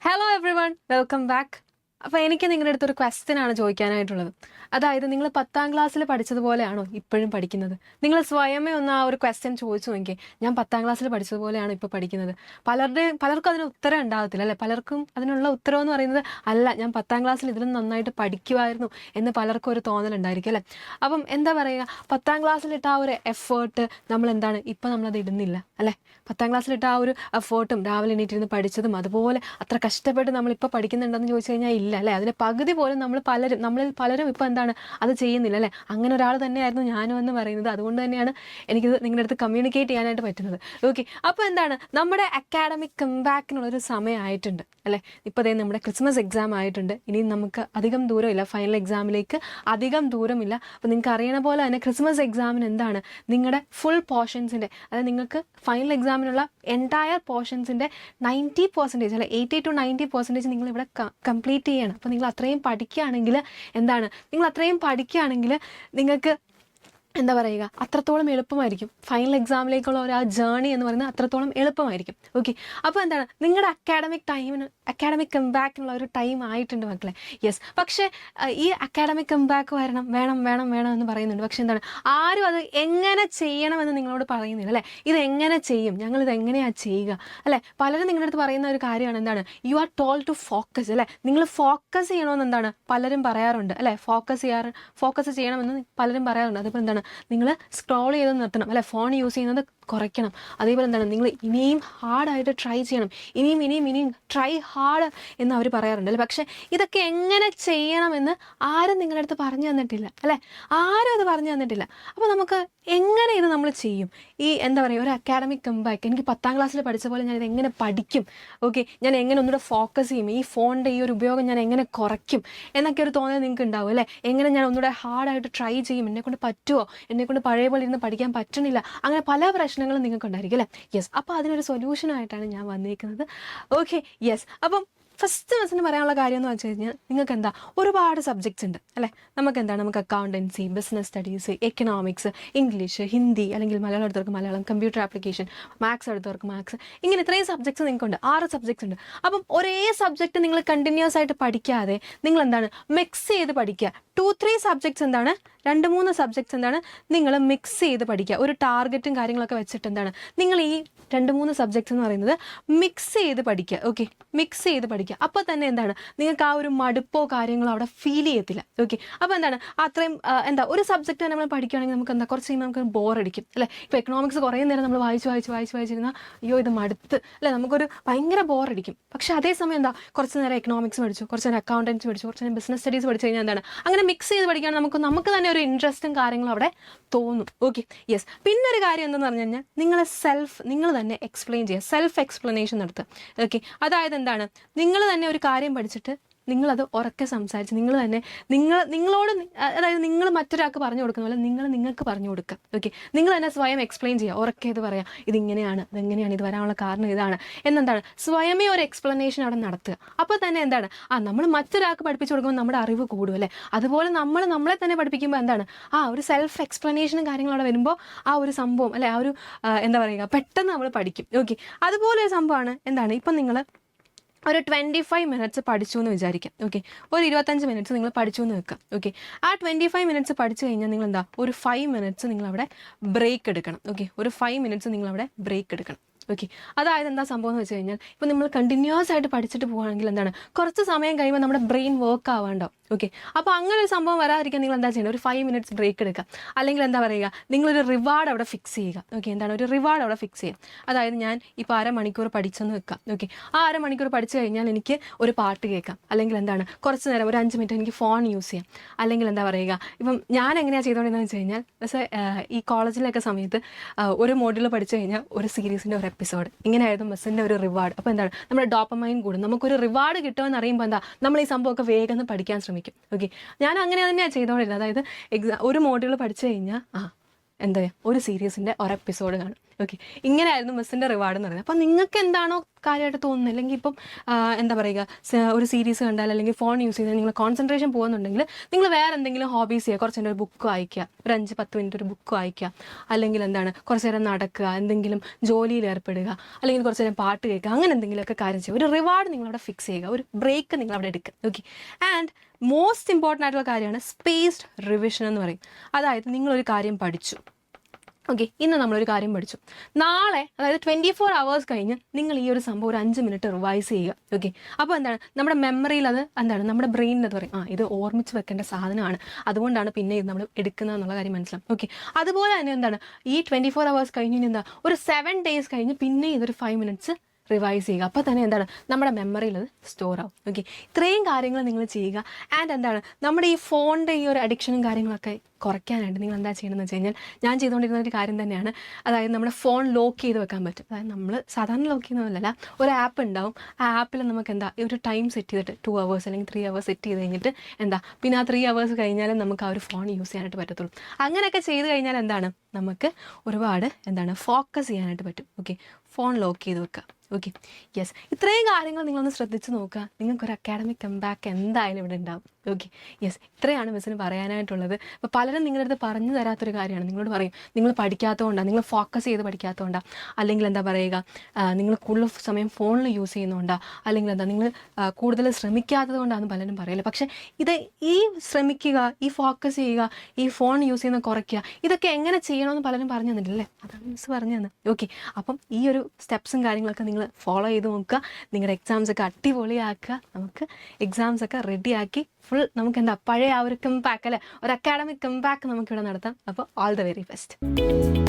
Hello every one, welcome back. അപ്പോൾ എനിക്ക് നിങ്ങളുടെ അടുത്തൊരു ക്വസ്റ്റ്യൻ ആണ് ചോദിക്കാനായിട്ടുള്ളത്. അതായത് നിങ്ങൾ 10ാം ക്ലാസ്സിൽ പഠിച്ചതുപോലെയാണോ ഇപ്പോഴും പഠിക്കുന്നത്? നിങ്ങൾ സ്വയമേ ഒന്ന് ആ ഒരു ക്വസ്റ്റ്യൻ ചോദിച്ചു നോക്കിയേ. ഞാൻ 10ാം ക്ലാസ്സിൽ പഠിച്ചതുപോലെയാണ് ഇപ്പോൾ പഠിക്കുന്നത്. പലർക്കും അതിന് ഉത്തരം ഉണ്ടാകത്തില്ല അല്ലേ? പലർക്കും അതിനുള്ള ഉത്തരം എന്ന് പറയുന്നത് അല്ല, ഞാൻ 10ാം ക്ലാസ്സിൽ ഇതിലും നന്നായിട്ട് പഠിക്കുമായിരുന്നു എന്ന് പലർക്കും ഒരു തോന്നലുണ്ടായിരിക്കും അല്ലേ? അപ്പം എന്താ പറയുക, 10ാം ക്ലാസ്സിലിട്ട ആ ഒരു എഫേർട്ട് നമ്മൾ എന്താണ് ഇപ്പം നമ്മളത് ഇടുന്നില്ല അല്ലേ? 10ാം ക്ലാസ്സിലിട്ട ആ ഒരു എഫേർട്ടും രാവിലെ എണീറ്റിരുന്ന് പഠിച്ചതും അതുപോലെ അത്ര കഷ്ടപ്പെട്ട് നമ്മളിപ്പോൾ പഠിക്കുന്നുണ്ടെന്ന് ചോദിച്ചു കഴിഞ്ഞാൽ ഇല്ല അല്ലേ? അതിൻ്റെ പകുതി പോലും നമ്മളിൽ പലരും ഇപ്പോൾ എന്താണ് അത് ചെയ്യുന്നില്ല അല്ലേ? അങ്ങനെ ഒരാൾ തന്നെയായിരുന്നു ഞാനും എന്ന് പറയുന്നത്. അതുകൊണ്ട് തന്നെയാണ് എനിക്കിത് നിങ്ങളുടെ അടുത്ത് കമ്മ്യൂണിക്കേറ്റ് ചെയ്യാനായിട്ട് പറ്റുന്നത്. ഓക്കെ, അപ്പോൾ എന്താണ് നമ്മുടെ അക്കാഡമിക് കംബാക്കിനുള്ളൊരു സമയമായിട്ടുണ്ട് അല്ലേ? ഇപ്പോൾ അതേ നമ്മുടെ ക്രിസ്മസ് എക്സാം ആയിട്ടുണ്ട്. ഇനി നമുക്ക് അധികം ദൂരമില്ല, ഫൈനൽ എക്സാമിലേക്ക് അധികം ദൂരമില്ല. അപ്പോൾ നിങ്ങൾക്ക് അറിയണ പോലെ തന്നെ ക്രിസ്മസ് എക്സാമിന് എന്താണ് നിങ്ങളുടെ ഫുൾ പോർഷൻസിൻ്റെ, അതായത് നിങ്ങൾക്ക് ഫൈനൽ എക്സാമിനുള്ള എൻറ്റയർ പോർഷൻസിൻ്റെ 90% അല്ലെ 80 to 90% നിങ്ങളിവിടെ കംപ്ലീറ്റ് ചെയ്യണം. അപ്പോൾ നിങ്ങൾ അത്രയും പഠിക്കുകയാണെങ്കിൽ എന്താണ്, നിങ്ങൾ അത്രയും പഠിക്കുകയാണെങ്കിൽ നിങ്ങൾക്ക് എന്താ പറയുക, അത്രത്തോളം എളുപ്പമായിരിക്കും. ഫൈനൽ എക്സാമിലേക്കുള്ള ഒരു ആ ജേർണി എന്ന് പറയുന്നത് അത്രത്തോളം എളുപ്പമായിരിക്കും. ഓക്കെ, അപ്പോൾ എന്താണ് നിങ്ങളുടെ അക്കാഡമിക് കംബാക്കിനുള്ള ഒരു ടൈം ആയിട്ടുണ്ട് മക്കളെ. യെസ്, പക്ഷേ ഈ അക്കാഡമിക് കംബാക്ക് വേണം എന്ന് പറയുന്നുണ്ട്. പക്ഷെ എന്താണ്, ആരും അത് എങ്ങനെ ചെയ്യണമെന്ന് നിങ്ങളോട് പറയുന്നില്ല അല്ലേ? ഇത് എങ്ങനെ ചെയ്യും, ഞങ്ങളിത് എങ്ങനെയാണ് ചെയ്യുക അല്ലേ? പലരും നിങ്ങളുടെ അടുത്ത് പറയുന്ന ഒരു കാര്യമാണ് എന്താണ്, you are told to focus അല്ലേ? നിങ്ങൾ ഫോക്കസ് ചെയ്യണമെന്ന് എന്താണ് പലരും പറയാറുണ്ട് അല്ലേ? ഫോക്കസ് ചെയ്യണമെന്ന് പലരും പറയാറുണ്ട്. അതിപ്പോൾ എന്താണ്, നിങ്ങൾ സ്ക്രോൾ ചെയ്ത് നിർത്തണം അല്ലെ? ഫോൺ യൂസ് ചെയ്യുന്നത് കുറയ്ക്കണം. അതേപോലെ എന്താണ്, നിങ്ങൾ ഇനിയും ഹാർഡായിട്ട് ട്രൈ ചെയ്യണം, ഇനിയും ട്രൈ ഹാർഡ് എന്ന് അവർ പറയാറുണ്ട് അല്ലേ? പക്ഷേ ഇതൊക്കെ എങ്ങനെ ചെയ്യണമെന്ന് ആരും നിങ്ങളുടെ അടുത്ത് പറഞ്ഞു തന്നിട്ടില്ല അല്ലേ? ആരും അത് പറഞ്ഞു തന്നിട്ടില്ല. അപ്പോൾ നമുക്ക് എങ്ങനെ ഇത് നമ്മൾ ചെയ്യും? ഈ എന്താ പറയുക, ഒരു അക്കാഡമിക് കംബാക്ക്, എനിക്ക് 10ാം ക്ലാസ്സിൽ പഠിച്ച പോലെ ഞാനിത് എങ്ങനെ പഠിക്കും? ഓക്കെ, ഞാൻ എങ്ങനെ ഒന്നുകൂടെ ഫോക്കസ് ചെയ്യും? ഈ ഫോണിൻ്റെ ഈ ഒരു ഉപയോഗം ഞാൻ എങ്ങനെ കുറയ്ക്കും എന്നൊക്കെ ഒരു തോന്നൽ നിങ്ങൾക്ക് ഉണ്ടാവും അല്ലേ? എങ്ങനെ ഞാൻ ഒന്നുകൂടെ ഹാർഡായിട്ട് ട്രൈ ചെയ്യും? എന്നെക്കൊണ്ട് പറ്റുമോ? എന്നെക്കൊണ്ട് പഴയ പോലെ ഇരുന്ന് പഠിക്കാൻ പറ്റണില്ല. അങ്ങനെ പല പ്രശ്നങ്ങളും നിങ്ങൾക്ക് ഉണ്ടായിരിക്കും അല്ലേ? യെസ്, അപ്പോൾ അതിനൊരു സൊല്യൂഷനായിട്ടാണ് ഞാൻ വന്നിരിക്കുന്നത്. Okay, yes. അപ്പം ഫസ്റ്റ് മിസ്സിന് പറയാനുള്ള കാര്യം എന്ന് വെച്ച് കഴിഞ്ഞാൽ, നിങ്ങൾക്ക് എന്താ ഒരുപാട് സബ്ജക്ട്സ് ഉണ്ട് അല്ലേ? നമുക്ക് accountancy, business studies, economics, English, Hindi, അല്ലെങ്കിൽ മലയാളം എടുത്തവർക്ക് മലയാളം, കമ്പ്യൂട്ടർ ആപ്ലിക്കേഷൻ, മാത്സ് എടുത്തവർക്ക് മാത്സ്, ഇങ്ങനെ ഇത്രയും സബ്ജക്ട്സ് നിങ്ങൾക്കുണ്ട്. 6 സബ്ജക്ട്സ് ഉണ്ട്. അപ്പം ഒരേ സബ്ജക്റ്റ് നിങ്ങൾ കണ്ടിന്യൂസ് ആയിട്ട് പഠിക്കാതെ നിങ്ങൾ എന്താണ് മിക്സ് ചെയ്ത് പഠിക്കുക. 2-3 സബ്ജക്ട്സ് എന്താണ്, 2-3 സബ്ജക്ട്സ് എന്താണ് നിങ്ങൾ മിക്സ് ചെയ്ത് പഠിക്കുക. ഒരു ടാർഗറ്റും കാര്യങ്ങളൊക്കെ വെച്ചിട്ട് എന്താണ് നിങ്ങൾ ഈ 2-3 സബ്ജക്ട്സ് എന്ന് പറയുന്നത് മിക്സ് ചെയ്ത് പഠിക്കുക. ഓക്കെ, മിക്സ് ചെയ്ത് പഠിക്കുക. അപ്പോൾ തന്നെ എന്താണ് നിങ്ങൾക്ക് ആ ഒരു മടുപ്പോ കാര്യങ്ങളോ അവിടെ ഫീൽ ചെയ്യത്തില്ല. ഓക്കെ, അപ്പോൾ എന്താണ് അത്രയും ഒരു സബ്ജക്റ്റ് തന്നെ നമ്മൾ പഠിക്കുകയാണെങ്കിൽ നമുക്ക് എന്താ കുറച്ച് കഴിയുമ്പോൾ നമുക്ക് ബോറടിക്കും അല്ലേ? ഇപ്പോൾ എക്കണോമിക്സ് കുറേ നേരം നമ്മൾ വായിച്ചിരുന്നാൽ അയ്യോ ഇത് മടുത്ത് അല്ലേ, നമുക്കൊരു ഭയങ്കര ബോറടിക്കും. പക്ഷേ അതേസമയം എന്താ, കുറച്ച് നേരം എക്കണോമിക്സ് പഠിച്ചു, കുറച്ച് നേരം അക്കൗണ്ടൻസി പഠിച്ചു, കുറച്ച് നേരം ബിസിനസ് സ്റ്റഡീസ് പഠിച്ചു കഴിഞ്ഞാൽ എന്താണ് അങ്ങനെ മിക്സ് ചെയ്ത് പഠിക്കുകയാണെങ്കിൽ നമുക്ക് തന്നെ ഒരു ഇൻട്രസ്റ്റും കാര്യങ്ങളും അവിടെ തോന്നും. Okay, yes. പിന്നെ ഒരു കാര്യം എന്തെന്ന് പറഞ്ഞു കഴിഞ്ഞാൽ നിങ്ങൾ തന്നെ എക്സ്പ്ലെയിൻ ചെയ്യുക, സെൽഫ് എക്സ്പ്ലനേഷൻ നടത്തുക. ഓക്കെ, അതായത് എന്താണ്, നിങ്ങൾ തന്നെ ഒരു കാര്യം പഠിച്ചിട്ട് നിങ്ങളത് ഉറക്കെ സംസാരിച്ച് നിങ്ങളോട്, അതായത് നിങ്ങൾ മറ്റൊരാൾക്ക് പറഞ്ഞു കൊടുക്കുന്ന പോലെ നിങ്ങൾക്ക് പറഞ്ഞു കൊടുക്കുക. ഓക്കെ, നിങ്ങൾ തന്നെ സ്വയം എക്സ്പ്ലെയിൻ ചെയ്യുക, ഉറക്കെ ഇത് പറയാം, ഇതെങ്ങനെയാണ്, ഇത് വരാനുള്ള കാരണം ഇതാണ് എന്നെന്താണ് സ്വയമേ ഒരു എക്സ്പ്ലനേഷൻ അവിടെ നടത്തുക. അപ്പോൾ തന്നെ എന്താണ് നമ്മൾ മറ്റൊരാൾക്ക് പഠിപ്പിച്ചു കൊടുക്കുമ്പോൾ നമ്മുടെ അറിവ് കൂടും അല്ലേ? അതുപോലെ നമ്മളെ തന്നെ പഠിപ്പിക്കുമ്പോൾ എന്താണ് ഒരു സെൽഫ് എക്സ്പ്ലനേഷനും കാര്യങ്ങളും അവിടെ വരുമ്പോൾ ആ ഒരു സംഭവം അല്ലെ, ആ ഒരു എന്താ പറയുക, പെട്ടെന്ന് നമ്മൾ പഠിക്കും. ഓക്കെ, അതുപോലെ ഒരു സംഭവമാണ് എന്താണ്, ഇപ്പം നിങ്ങൾ ഒരു 25 മിനിറ്റ്സ് പഠിച്ചു എന്ന് വിചാരിക്കാം. ഓക്കെ, ഒരു 25 മിനിറ്റ്സ് നിങ്ങൾ പഠിച്ചു എന്ന് വെക്കാം. ഓക്കെ, ആ 25 മിനിറ്റ്സ് പഠിച്ചു കഴിഞ്ഞാൽ നിങ്ങൾ എന്താ ഒരു 5 മിനിറ്റ്സ് നിങ്ങളവിടെ ബ്രേക്ക് എടുക്കണം. ഓക്കെ, ഒരു 5 മിനിറ്റ്സ് നിങ്ങളവിടെ ബ്രേക്ക് എടുക്കണം. ഓക്കെ, അതായത് എന്താ സംഭവം എന്ന് വെച്ച് കഴിഞ്ഞാൽ, ഇപ്പോൾ നമ്മൾ കണ്ടിന്യൂസ് ആയിട്ട് പഠിച്ചിട്ട് പോവുകയാണെങ്കിൽ എന്താണ് കുറച്ച് സമയം കഴിയുമ്പോൾ നമ്മുടെ ബ്രെയിൻ വർക്ക് ആവാണ്ടാവും. ഓക്കെ, അപ്പോൾ അങ്ങനെ ഒരു സംഭവം വരാതിരിക്കാൻ നിങ്ങൾ എന്താ ചെയ്യുന്നത്, ഒരു 5 മിനിറ്റ്സ് ബ്രേക്ക് എടുക്കുക. അല്ലെങ്കിൽ എന്താ പറയുക, നിങ്ങളൊരു റിവാർഡ് അവിടെ ഫിക്സ് ചെയ്യുക. ഓക്കെ, എന്താണ് ഒരു റിവാർഡ് അവിടെ ഫിക്സ് ചെയ്യുക. അതായത് ഞാൻ ഇപ്പോൾ 1/2 മണിക്കൂർ പഠിച്ചെന്ന് വെക്കാം. ഓക്കെ, ആ 1/2 മണിക്കൂർ പഠിച്ചു കഴിഞ്ഞാൽ എനിക്ക് ഒരു പാട്ട് കേൾക്കാം, അല്ലെങ്കിൽ എന്താണ് കുറച്ച് നേരം ഒരു 5 മിനിറ്റ് എനിക്ക് ഫോൺ യൂസ് ചെയ്യാം. അല്ലെങ്കിൽ എന്താ പറയുക, ഇപ്പം ഞാൻ എങ്ങനെയാണ് ചെയ്തുകൊണ്ടിരുന്നതെന്ന് വെച്ച് കഴിഞ്ഞാൽ, പക്ഷേ ഈ കോളേജിലൊക്കെ സമയത്ത് ഒരു മോഡ്യൂൾ പഠിച്ചു കഴിഞ്ഞാൽ ഒരു സീരീസിൻ്റെ ഒരു എപ്പിസോഡ്, ഇങ്ങനെയായിരുന്നു മിസ്സിൻ്റെ ഒരു റിവാർഡ്. അപ്പോൾ എന്താണ് നമ്മുടെ ഡോപ്പമൈൻ കൂടും, നമുക്കൊരു റിവാർഡ് കിട്ടുമെന്ന് അറിയുമ്പോൾ എന്താ നമ്മൾ ഈ സംഭവമൊക്കെ വേഗം പഠിക്കാൻ ശ്രമിക്കും. ഓക്കെ, ഞാൻ അങ്ങനെ തന്നെയാണ് ചെയ്തുകൊണ്ടിരുന്നത്. അതായത് ഒരു മോഡ്യൂൾ പഠിച്ചു കഴിഞ്ഞാൽ എന്താ ഒരു സീരീസിൻ്റെ ഒരു എപ്പിസോഡ് കാണും. ഓക്കെ, ഇങ്ങനെയായിരുന്നു മിസ്സിൻ്റെ റിവാർഡ് എന്ന് പറയുന്നത്. അപ്പോൾ നിങ്ങൾക്ക് എന്താണോ കാര്യമായിട്ട് തോന്നുന്നു. അല്ലെങ്കിൽ ഇപ്പം എന്താ പറയുക, ഒരു സീരീസ് കണ്ടാൽ അല്ലെങ്കിൽ ഫോൺ യൂസ് ചെയ്താൽ നിങ്ങൾ കോൺസെൻട്രേഷൻ പോകുന്നുണ്ടെങ്കിൽ നിങ്ങൾ വേറെ എന്തെങ്കിലും ഹോബീസ് ചെയ്യുക. കുറച്ച് നേരം ഒരു ബുക്ക് വായിക്കുക, ഒരു 5-10 മിനിറ്റ് ഒരു ബുക്ക് വായിക്കുക, അല്ലെങ്കിൽ എന്താണ് കുറച്ച് നേരം നടക്കുക, എന്തെങ്കിലും ജോലിയിൽ ഏർപ്പെടുക, അല്ലെങ്കിൽ കുറച്ച് നേരം പാട്ട് കേൾക്കുക, അങ്ങനെ എന്തെങ്കിലുമൊക്കെ കാര്യം ചെയ്യുക. ഒരു റിവാർഡ് നിങ്ങളവിടെ ഫിക്സ് ചെയ്യുക, ഒരു ബ്രേക്ക് നിങ്ങളവിടെ എടുക്കുക. ഓക്കെ. ആൻഡ് മോസ്റ്റ് ഇമ്പോർട്ടൻ്റ് ആയിട്ടുള്ള കാര്യമാണ് സ്പേസ്ഡ് റിവിഷൻ എന്ന് പറയും. അതായത് നിങ്ങളൊരു കാര്യം പഠിച്ചു, ഓക്കെ, ഇന്ന് നമ്മളൊരു കാര്യം പഠിച്ചു, നാളെ അതായത് 24 hours കഴിഞ്ഞ് നിങ്ങൾ ഈ ഒരു സംഭവം ഒരു 5 മിനിറ്റ് റിവൈസ് ചെയ്യുക. ഓക്കെ. അപ്പോൾ എന്താണ് നമ്മുടെ മെമ്മറിയിൽ അത് എന്താണ് നമ്മുടെ ബ്രെയിനിൽ അത് പറയും, ഇത് ഓർമ്മിച്ച് വെക്കേണ്ട സാധനമാണ്, അതുകൊണ്ടാണ് പിന്നെ ഇത് നമ്മൾ എടുക്കുന്നത് എന്നുള്ള കാര്യം മനസ്സിലാവും. ഓക്കെ. അതുപോലെ തന്നെ എന്താണ് ഈ 24 hours കഴിഞ്ഞ് എന്താ ഒരു 7 days കഴിഞ്ഞ് പിന്നെ ഇതൊരു 5 minutes റിവൈസ് ചെയ്യുക. അപ്പോൾ തന്നെ എന്താണ് നമ്മുടെ മെമ്മറിയിൽ അത് സ്റ്റോർ ആവും. ഓക്കെ. ഇത്രയും കാര്യങ്ങൾ നിങ്ങൾ ചെയ്യുക. ആൻഡ് എന്താണ് നമ്മുടെ ഈ ഫോണിൻ്റെ ഈ ഒരു അഡിക്ഷനും കാര്യങ്ങളൊക്കെ കുറയ്ക്കാനായിട്ട് നിങ്ങൾ എന്താ ചെയ്യണമെന്ന് വെച്ച് കഴിഞ്ഞാൽ, ഞാൻ ചെയ്തുകൊണ്ടിരുന്ന ഒരു കാര്യം തന്നെയാണ്. അതായത് നമ്മുടെ ഫോൺ ലോക്ക് ചെയ്ത് വെക്കാൻ പറ്റും. അതായത് നമ്മൾ സാധാരണ ലോക്ക് ചെയ്യുന്നതല്ല, ഒരു ആപ്പ് ഉണ്ടാവും. ആ ആപ്പിൽ നമുക്ക് എന്താ ഒരു ടൈം സെറ്റ് ചെയ്തിട്ട് 2 hours അല്ലെങ്കിൽ 3 hours സെറ്റ് ചെയ്ത് കഴിഞ്ഞിട്ട് എന്താ പിന്നെ ആ 3 hours കഴിഞ്ഞാലും നമുക്ക് ആ ഒരു ഫോൺ യൂസ് ചെയ്യാനായിട്ട് പറ്റത്തുള്ളൂ. അങ്ങനെയൊക്കെ ചെയ്ത് കഴിഞ്ഞാൽ എന്താണ് നമുക്ക് ഒരുപാട് എന്താണ് ഫോക്കസ് ചെയ്യാനായിട്ട് പറ്റും. ഓക്കെ. ഫോൺ ലോക്ക് ചെയ്ത് വെക്കുക. ഓക്കെ. യെസ്, ഇത്രയും കാര്യങ്ങൾ നിങ്ങളൊന്ന് ശ്രദ്ധിച്ച് നോക്കുക. നിങ്ങൾക്കൊരു അക്കാഡമിക് കംബാക്ക് എന്തായാലും ഇവിടെ ഉണ്ടാവും. ഓക്കെ. യെസ്, ഇത്രയാണ് മിസ്സിന് പറയാനായിട്ടുള്ളത്. അപ്പോൾ പലരും നിങ്ങളുടെ അടുത്ത് പറഞ്ഞു തരാത്തൊരു കാര്യമാണ്. നിങ്ങളോട് പറയും നിങ്ങൾ പഠിക്കാത്തതുകൊണ്ടാണ്, നിങ്ങൾ ഫോക്കസ് ചെയ്ത് പഠിക്കാത്തതുകൊണ്ടാണ്, അല്ലെങ്കിൽ എന്താ പറയുക നിങ്ങൾ കൂടുതൽ സമയം ഫോണിൽ യൂസ് ചെയ്യുന്നതുകൊണ്ടാണ്, അല്ലെങ്കിൽ എന്താ നിങ്ങൾ കൂടുതൽ ശ്രമിക്കാത്തത് കൊണ്ടാണെന്ന് പലരും പറയില്ല. പക്ഷേ ഈ ശ്രമിക്കുക, ഈ ഫോക്കസ് ചെയ്യുക, ഈ ഫോൺ യൂസ് ചെയ്യുന്നത് കുറയ്ക്കുക, ഇതൊക്കെ എങ്ങനെ ചെയ്യണമെന്ന് പലരും പറഞ്ഞു തന്നിട്ടില്ലേ? അതാണ് മിസ് പറഞ്ഞു തന്നെ. ഓക്കെ. അപ്പം ഈ ഒരു സ്റ്റെപ്സും കാര്യങ്ങളൊക്കെ നിങ്ങൾ ഫോളോ ചെയ്ത് നോക്കുക. നിങ്ങളുടെ എക്സാംസൊക്കെ അടിപൊളിയാക്കുക. നമുക്ക് എക്സാംസൊക്കെ റെഡിയാക്കി ഫുൾ നമുക്ക് എന്താ പഴയ ആ ഒരു കംബാക്ക് അല്ലേ, ഒരു അക്കാഡമിക് കംബാക്ക് നമുക്കിവിടെ നടത്താം. അപ്പോൾ ഓൾ ദ വെരി ബെസ്റ്റ്.